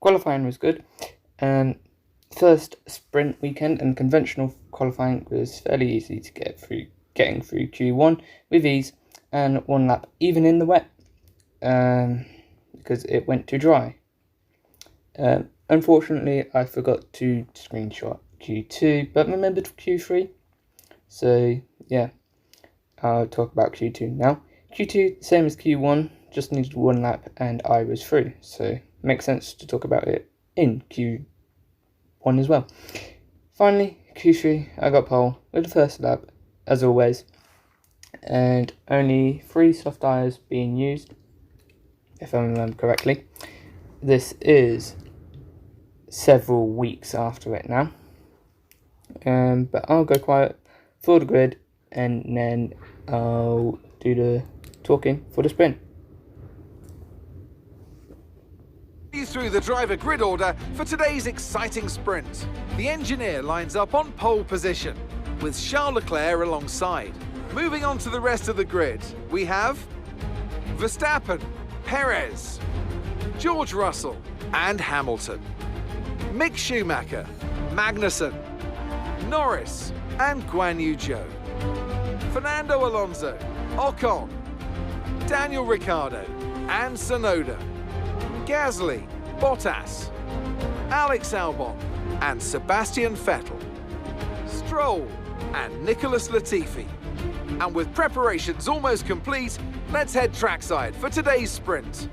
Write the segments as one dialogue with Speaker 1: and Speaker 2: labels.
Speaker 1: Qualifying was good. First sprint weekend and conventional qualifying was fairly easy to get through, getting through Q1 with ease and one lap even in the wet because it went too dry. Unfortunately, I forgot to screenshot Q2 but remembered Q3, so yeah, I'll talk about Q2 now. Q2, same as Q1, just needed one lap and I was through, so makes sense to talk about it in Q1 as well. Finally, Q3, I got pole with the first lap, as always, and only 3 soft tyres being used, if I remember correctly. This is several weeks after it now, but I'll go quiet for the grid and then I'll do the talking for the sprint.
Speaker 2: Through the driver grid order for today's exciting sprint. The engineer lines up on pole position with Charles Leclerc alongside. Moving on to the rest of the grid, we have Verstappen, Perez, George Russell and Hamilton, Mick Schumacher, Magnussen, Norris and Guan Yu Zhou, Fernando Alonso, Ocon, Daniel Ricciardo and Tsunoda, Gasly, Bottas, Alex Albon and Sebastian Vettel, Stroll and Nicholas Latifi. And with preparations almost complete, let's head trackside for today's sprint.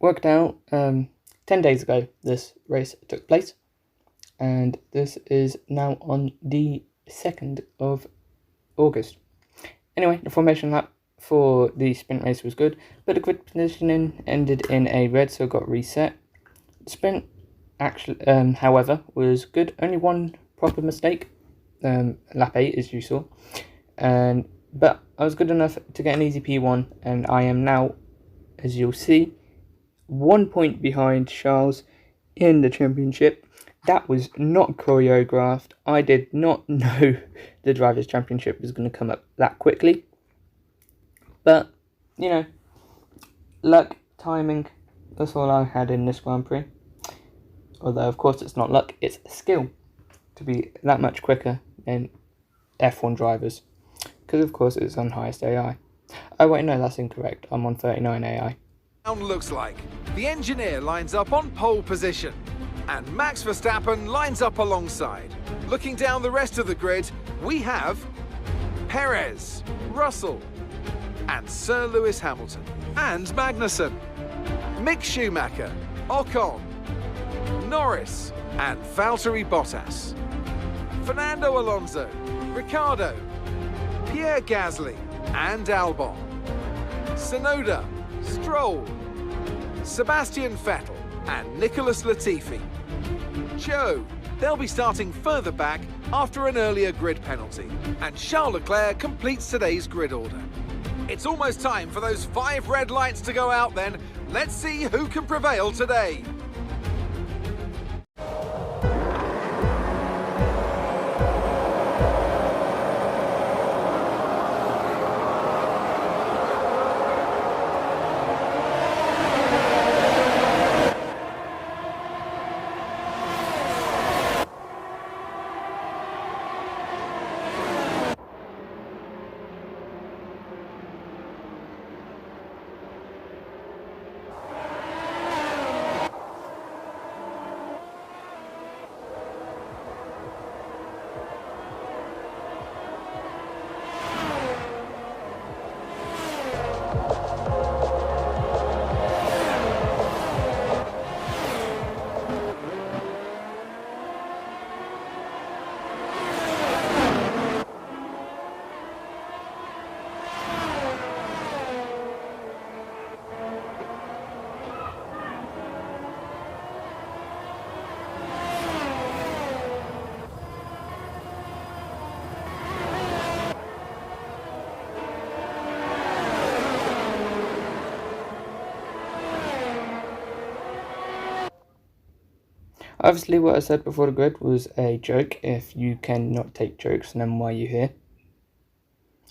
Speaker 1: Worked out 10 days ago this race took place, and this is now on the 2nd of August. Anyway, the formation lap for the sprint race was good, but the grid positioning ended in a red, so it got reset. The sprint actually, however, was good. Only one proper mistake, lap 8 as you saw, but I was good enough to get an easy P1, and I am now, as you'll see, 1 point behind Charles in the championship. That was not choreographed. I did not know the Drivers' Championship was going to come up that quickly. But, you know, luck, timing, that's all I had in this Grand Prix. Although, of course, it's not luck, it's skill to be that much quicker than F1 drivers. Because, of course, it's on highest AI. Oh, wait, no, that's incorrect. I'm on 39 AI.
Speaker 2: Looks like the engineer lines up on pole position and Max Verstappen lines up alongside. Looking down the rest of the grid, we have Perez, Russell and Sir Lewis Hamilton and Magnussen, Mick Schumacher, Ocon, Norris and Valtteri Bottas, Fernando Alonso, Ricciardo, Pierre Gasly and Albon, Tsunoda, Stroll, Sebastian Vettel and Nicholas Latifi. Zhou, they'll be starting further back after an earlier grid penalty, and Charles Leclerc completes today's grid order. It's almost time for those 5 red lights to go out then. Let's see who can prevail today.
Speaker 1: Obviously, what I said before the grid was a joke. If you cannot take jokes, then why are you here?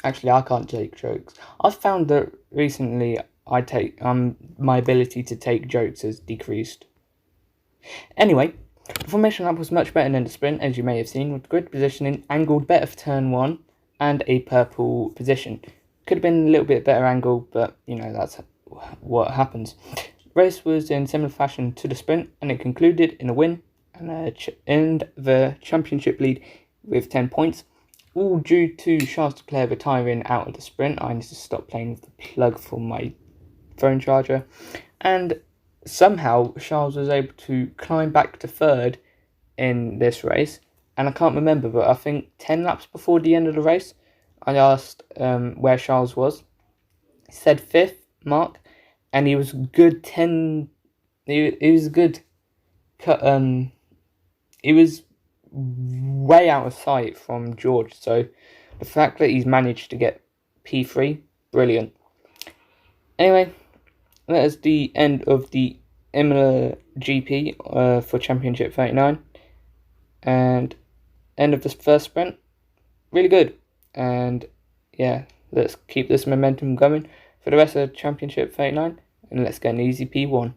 Speaker 1: Actually, I can't take jokes. I've found that recently my ability to take jokes has decreased. Anyway, the formation lap was much better than the sprint, as you may have seen, with grid positioning angled better for turn 1 and a purple position. Could have been a little bit better angle, but you know, that's what happens. Race was in similar fashion to the sprint, and it concluded in a win and the championship lead with 10 points, all due to Charles Leclerc retiring out of the sprint. I need to stop playing with the plug for my phone charger, and somehow Charles was able to climb back to third in this race, and I can't remember, but I think 10 laps before the end of the race, I asked where Charles was. He said 5th mark, and he was good 10. He was good. He was way out of sight from George. So the fact that he's managed to get P3, brilliant. Anyway, that is the end of the Emilia GP for Championship 39, and end of the first sprint. Really good, and yeah, let's keep this momentum going for the rest of Championship 39, and let's get an easy P1.